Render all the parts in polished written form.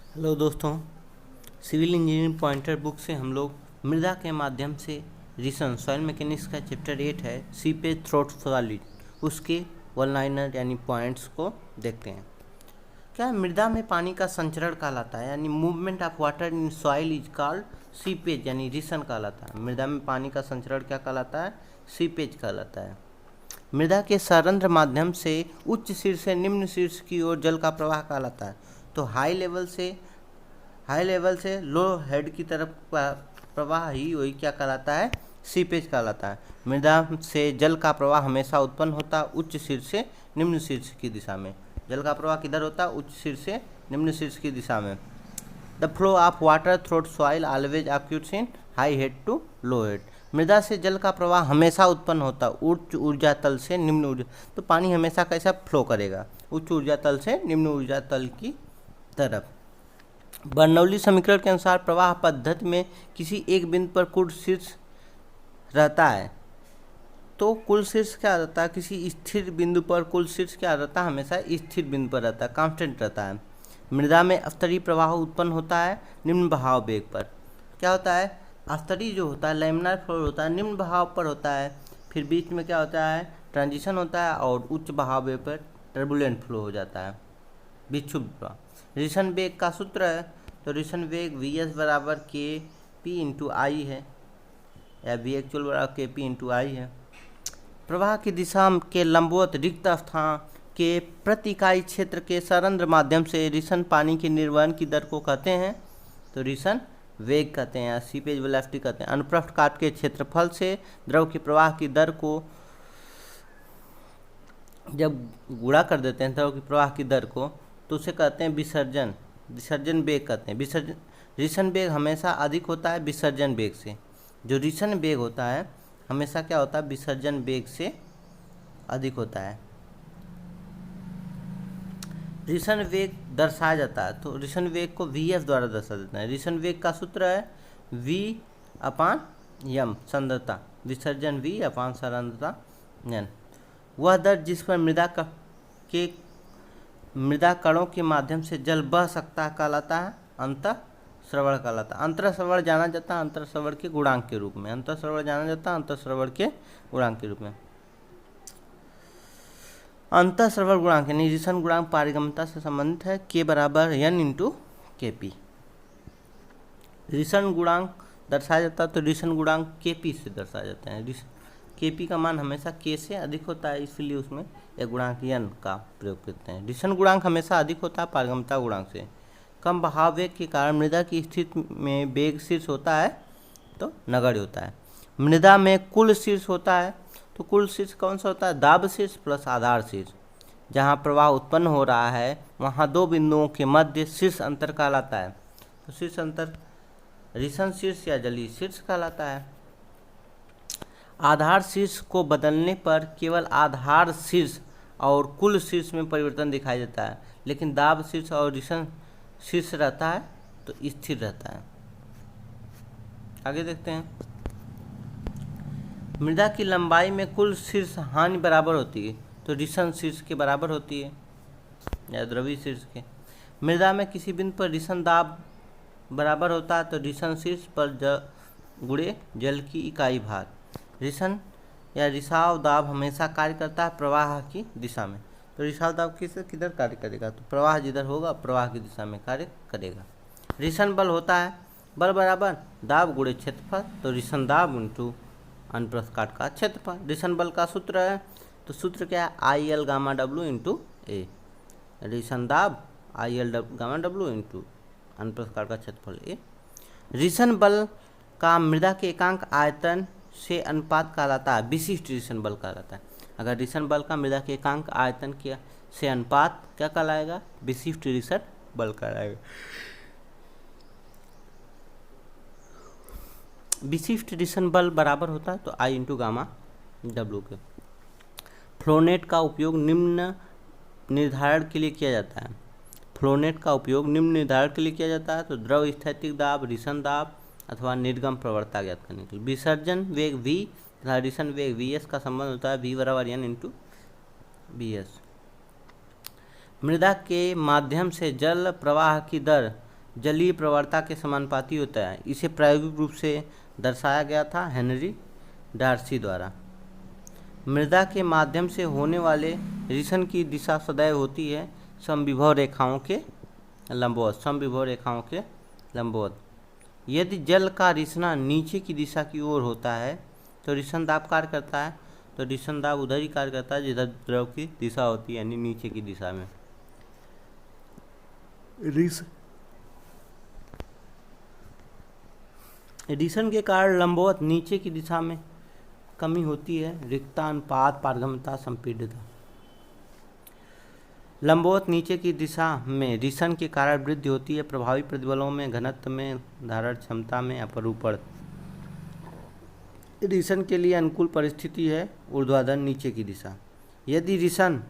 Hello दोस्तों, civil engineering pointer book से हम लोग मृदा के माध्यम से रिसन सॉइल मैकेनिक्स का चैप्टर 8 है सीपेज थ्रोट सॉलिड, उसके वन लाइनर यानी पॉइंट्स को देखते हैं। क्या मृदा में पानी का संचरण कहलाता है, यानी movement of water in soil is called seepage यानी रिसन कहलाता है। मृदा में पानी का संचरण क्या कहलाता है? सीपेज कहलाता है। मृदा के सरंध्र माध्यम से उच्च शीर्ष से निम्न शीर्ष की ओर जल का प्रवाह कहलाता है। तो हाई लेवल से लो हेड की तरफ प्रवाह ही वही क्या कहलाता है? सीपेज कहलाता है। मृदा से जल का प्रवाह हमेशा उत्पन्न होता है उच्च शीर्ष से निम्न शीर्ष की दिशा में। जल का प्रवाह किधर होता है? उच्च शीर्ष से निम्न शीर्ष की दिशा में। The flow of water through soil always occurs in high head to low head. मृदा से जल का प्रवाह हमेशा उत्पन्न होता है उच्च ऊर्जा तल से निम्न ऊर्जा। तो पानी हमेशा कैसा फ्लो करेगा? उच्च ऊर्जा तल से निम्न ऊर्जा तल की तरफ। बर्नौली समीकरण के अनुसार प्रवाह पद्धति में किसी एक बिंदु पर कुल शीर्ष रहता है। तो कुल शीर्ष क्या रहता है? किसी स्थिर बिंदु पर कुल शीर्ष क्या रहता है? हमेशा स्थिर बिंदु पर रहता है, कांस्टेंट रहता है। मृदा में अवस्तरीय प्रवाह उत्पन्न होता है निम्न बहाव वेग पर। क्या होता है? अवस्तरीय जो होता है लैमिनार फ्लो होता है, निम्न बहाव पर होता है। फिर बीच में क्या होता है? ट्रांजिशन होता है और उच्च बहाव वेग पर टर्बुलेंट फ्लो हो जाता है, विक्षुब्ध प्रवाह। रिसन वेग का सूत्र है, तो रिसन वेग वी एस बराबर के पी इंटू आई है, या वी एक्चुअल बराबर के पी इंटू आई है। प्रवाह की दिशा के लंबवत रिक्त स्थान के प्रति इकाई क्षेत्र के सरंध्र माध्यम से रिसन पानी के निर्वहन की दर को कहते हैं, तो रिसन वेग कहते हैं या सीपेज वेलोसिटी कहते हैं। अनुप्रस्थ काट के क्षेत्रफल से द्रव के प्रवाह की दर को जब गुणा कर देते हैं द्रव के प्रवाह की दर को, तो उसे कहते हैं विसर्जन वेग कहते हैं। रिसन वेग हमेशा अधिक होता है विसर्जन वेग से। जो रिसन वेग होता है हमेशा क्या होता है? विसर्जन वेग से अधिक होता है। रिसन वेग दर्शाया जाता है, तो रिसन वेग को वी एस द्वारा दर्शा देता है। रिसन वेग का सूत्र है वी अपान यम सांद्रता, विसर्जन वी अपान सांद्रता एन। वह दर जिस पर मृदा कणों के माध्यम से जल बह सकता है कहलाता है अंतःस्रवण कहलाता है। अंतःस्रवण जाना जाता है अंतःस्रवण के गुणांक के रूप में। अंतःस्रवण जाना जाता है अंतःस्रवण के गुणांक के रूप में। अंतःस्रवण गुणांक यानी रिसन गुणांक पारगम्यता से संबंधित है, के बराबर एन इंटू के पी। रिसन गुणांक दर्शाया जाता है, तो रिसन गुणांक के पी से दर्शाया जाता है। के पी का मान हमेशा के से अधिक होता है, इसलिए उसमें एक गुणांक एन का प्रयोग करते हैं। रिसन गुणांक हमेशा अधिक होता है पारगम्यता गुणांक से। कम बहाव वेग के कारण मृदा की स्थिति में वेग शीर्ष होता है तो नगण्य होता है। मृदा में कुल शीर्ष होता है, तो कुल शीर्ष कौन सा होता है? दाब शीर्ष प्लस आधार शीर्ष। जहाँ प्रवाह उत्पन्न हो रहा है वहाँ दो बिंदुओं के मध्य शीर्ष अंतर कहलाता है, तो शीर्ष अंतर रिसन शीर्ष या जलीय शीर्ष कहलाता है। आधार शीर्ष को बदलने पर केवल आधार शीर्ष और कुल शीर्ष में परिवर्तन दिखाई देता है, लेकिन दाब शीर्ष और रिसन शीर्ष रहता है तो स्थिर रहता है। आगे देखते हैं। मृदा की लंबाई में कुल शीर्ष हानि बराबर होती है, तो रिसन शीर्ष के बराबर होती है या द्रवीय शीर्ष के। मृदा में किसी बिंदु पर रिसन दाब बराबर होता है, तो रिसन शीर्ष पर गुणे जल की इकाई भार। रिसन या रिसाव दाब हमेशा कार्य करता है प्रवाह की दिशा में, तो रिसाव दाब किधर कार्य करेगा? तो प्रवाह जिधर होगा प्रवाह की दिशा में कार्य करेगा। रिसन बल होता है बल बराबर दाब गुणे क्षेत्रफल, तो रिसन दाब इंटू अनुप्रस्थ काट का क्षेत्रफल। रिसन बल का सूत्र है, तो सूत्र क्या है? I L gamma W into A. रिसन दाब I L gamma W into अनुप्रस्थ काट का क्षेत्रफल ए। रिसन बल का मृदा के एकांक आयतन से अनुपात कहलाता है विशिष्ट रिसन बल कहलाता है। अगर रिसन बल का मृदा के एकांक आयतन के से अनुपात क्या कहलाएगा? विशिष्ट रिसन बल कहलाएगा। विशिष्ट रिसन बल बराबर होता है तो आई इंटू गामा डब्ल्यू के। फ्लोनेट का उपयोग निम्न निर्धारण के लिए किया जाता है। फ्लोनेट का उपयोग निम्न निर्धारण के लिए किया जाता है, तो द्रव स्थैतिक दाब, रिसन दाब अथवा निर्गम प्रवणता ज्ञात करने के लिए। विसर्जन वेग v तथा रिसन वेग वी एस का संबंध होता है v बराबर एन इंटू बी एस। मृदा के माध्यम से जल प्रवाह की दर जलीय प्रवणता के समानुपाती होता है। इसे प्रायोगिक रूप से दर्शाया गया था हेनरी डार्सी द्वारा। मृदा के माध्यम से होने वाले रिसन की दिशा सदैव होती है समविभव रेखाओं के लंबवत, समविभव रेखाओं के लंबवत। यदि जल का रिसना नीचे की दिशा की ओर होता है तो रिसन दाब कार्य करता है, तो रिसन दाब उधर ही कार्य करता है जिधर द्रव की दिशा होती है, यानी नीचे की दिशा में। रिसन के कारण लंबवत नीचे की दिशा में कमी होती है, रिक्तता, अनुपात, पारगम्यता, संपीड्यता। लंबवत नीचे की दिशा में रिसन के कारण वृद्धि होती है प्रभावी प्रतिबलों में, घनत्व में, धारण क्षमता में, अपरूपण। रिसन के लिए अनुकूल परिस्थिति है ऊर्ध्वाधर नीचे की दिशा। यदि रिसन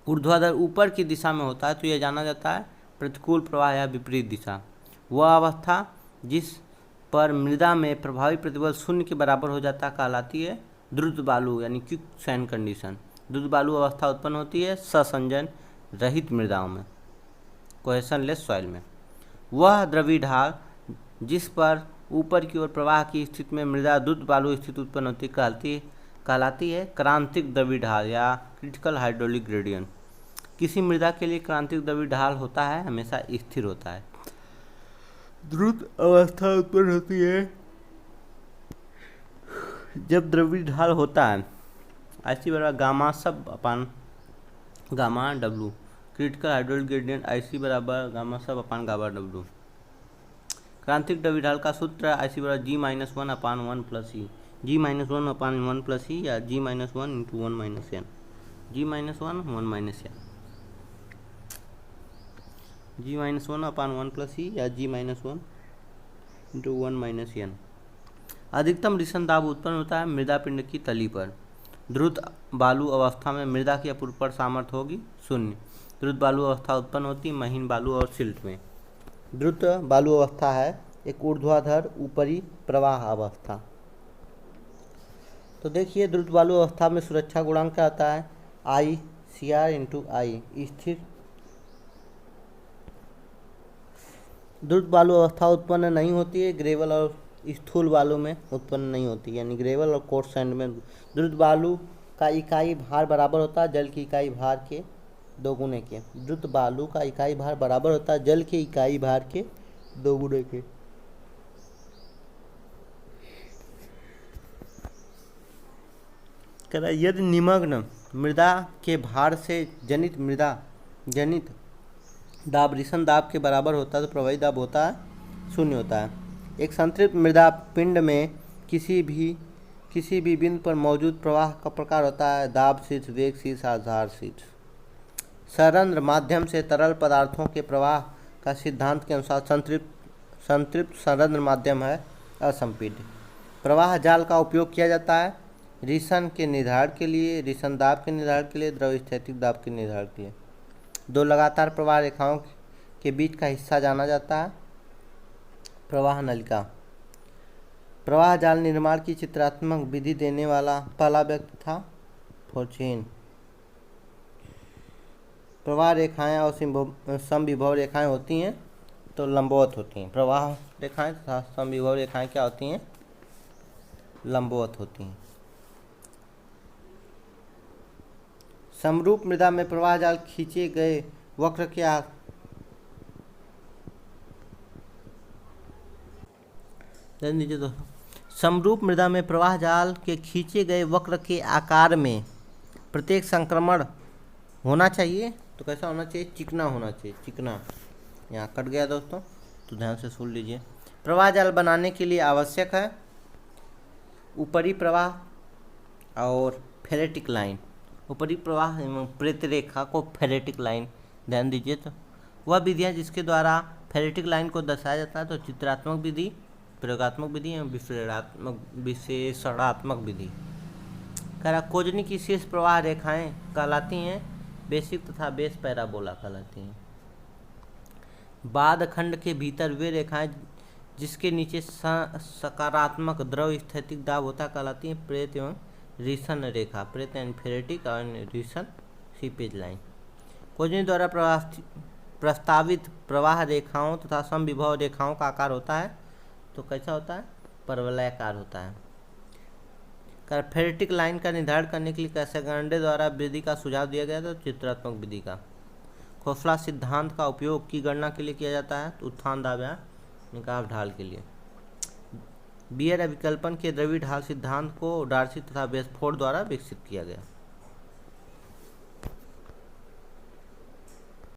ऊर्ध्वाधर ऊपर की दिशा में होता है तो यह जाना जाता है प्रतिकूल प्रवाह या विपरीत दिशा। वह अवस्था जिस पर मृदा में प्रभावी प्रतिबल शून्य के बराबर हो जाता कहलाती है द्रुत बालू यानी क्विकसैंड कंडीशन। द्रुत बालू अवस्था उत्पन्न होती है ससंजन रहित मृदाओं में, कोहेशनलेस सॉइल में। वह द्रवी ढाल जिस पर ऊपर की ओर प्रवाह की स्थिति में मृदा द्रुत बालू स्थिति उत्पन्न होती कहलाती है क्रांतिक द्रवी ढाल या क्रिटिकल हाइड्रोलिक ग्रेडियंट। किसी मृदा के लिए क्रांतिक द्रवी ढाल होता है हमेशा स्थिर होता है। द्रुत अवस्था उत्पन्न होती है जब द्रवी ढाल होता है IC बराबर गामा सब अपान gamma W. Critical hydraulic gradient IC बराबर गामा सब अपान गामा डब्लू। क्रांतिक द्रवी ढाल का सूत्र IC बराबर G-1 अपान 1 प्लस ई, G-1 अपान 1 प्लस ई या G-1 into 1 minus n, G-1 1 minus n, G-1 अपान 1 प्लस ई या G-1 इंटू 1 माइनस एन। अधिकतम रिसन दाब उत्पन्न होता है मृदा पिंड की तली पर। द्रुत बालू अवस्था में मृदा की अपरूपण सामर्थ्य होगी 0। द्रुत बालू अवस्था उत्पन्न होती है महीन बालू और सिल्ट में। द्रुत बालू अवस्था है एक ऊर्ध्वाधर ऊपरी प्रवाह अवस्था। तो देखिए द्रुत बालू अवस्था में सुरक्षा गुणांक क्या आता है ICR इंटू आई। स्थिर द्रुत बालू अवस्था उत्पन्न नहीं होती है ग्रेवल और स्थूल बालू में उत्पन्न नहीं होती, यानी ग्रेवल और कोर्स सैंड में द्रुत बालू का इकाई भार बराबर होता है जल की इकाई भार के दोगुने के। द्रुत बालू का इकाई भार बराबर होता है जल के इकाई भार के दोगुने के। यदि निमग्न मृदा के भार से जनित दाब रिसन दाब के बराबर होता है तो प्रवाही दाब होता है 0 होता है। एक संतृप्त मृदा पिंड में किसी भी बिंदु पर मौजूद प्रवाह का प्रकार होता है दाब शीर्ष, वेग शीर्ष, आधार शीर्ष। सरंध्र माध्यम से तरल पदार्थों के प्रवाह का सिद्धांत के अनुसार संतृप्त सरंध्र माध्यम है असंपीड्य। प्रवाह जाल का उपयोग किया जाता है रिसन के निर्धारण के लिए, रिसन दाब के निर्धारण के लिए, द्रव स्थैतिक दाब के निर्धारण के लिए। दो लगातार प्रवाह रेखाओं के बीच का हिस्सा जाना जाता है प्रवाह नलिका। प्रवाह जाल निर्माण की चित्रात्मक विधि देने वाला पहला व्यक्ति था फोर्चेन। प्रवाह रेखाएं और समविभव रेखाएं होती हैं तो लंबवत होती हैं। प्रवाह रेखाएं तथा समविभव रेखाएं क्या होती हैं लंबवत होती हैं। समरूप मृदा में प्रवाह जाल खींचे गए वक्र के समरूप मृदा में प्रवाह जाल के खींचे गए वक्र के आकार में प्रत्येक संक्रमण होना चाहिए। तो कैसा होना चाहिए चिकना होना चाहिए, चिकना। यहाँ कट गया दोस्तों तो ध्यान से सुन लीजिए। प्रवाह जाल बनाने के लिए आवश्यक है ऊपरी प्रवाह और फेरेटिक लाइन। ऊपरी प्रवाह एवं प्रेत रेखा को फेरेटिक लाइन ध्यान दीजिए। तो वह विधियाँ जिसके द्वारा फेरेटिक लाइन को दर्शाया जाता है तो चित्रात्मक विधि, प्रयोगात्मक विधि एवं विशेषणात्मक विधि। कह रहा खोजनी की शीर्ष प्रवाह रेखाएं कहलाती हैं बेसिक तथा बेस पैराबोला कहलाती हैं। बाद खंड के भीतर वे रेखाएं जिसके नीचे सकारात्मक द्रव स्थैतिक दाब होता कहलाती हैं प्रेत एवं रिसन रेखा। प्रेत एंड फेरेटिक और रिसन सीपेज लाइन। खोजनी द्वारा प्रस्तावित प्रवाह रेखाओं तथा समविभव रेखाओं का आकार होता है तो कैसा होता है, परवलयाकार होता है। कर्फेरेटिक लाइन का निर्धारण करने के लिए कैसाग्रांडे द्वारा विधि का सुझाव दिया गया था, तो चित्रात्मक विधि का। खोसला सिद्धांत का उपयोग की गणना के लिए किया जाता है, तो उत्थान दाब या निकाह ढाल के लिए। बियर अभिकल्पन के द्रव्य ढाल सिद्धांत को डार्सी तथा बेसफोर्ड द्वारा विकसित किया गया।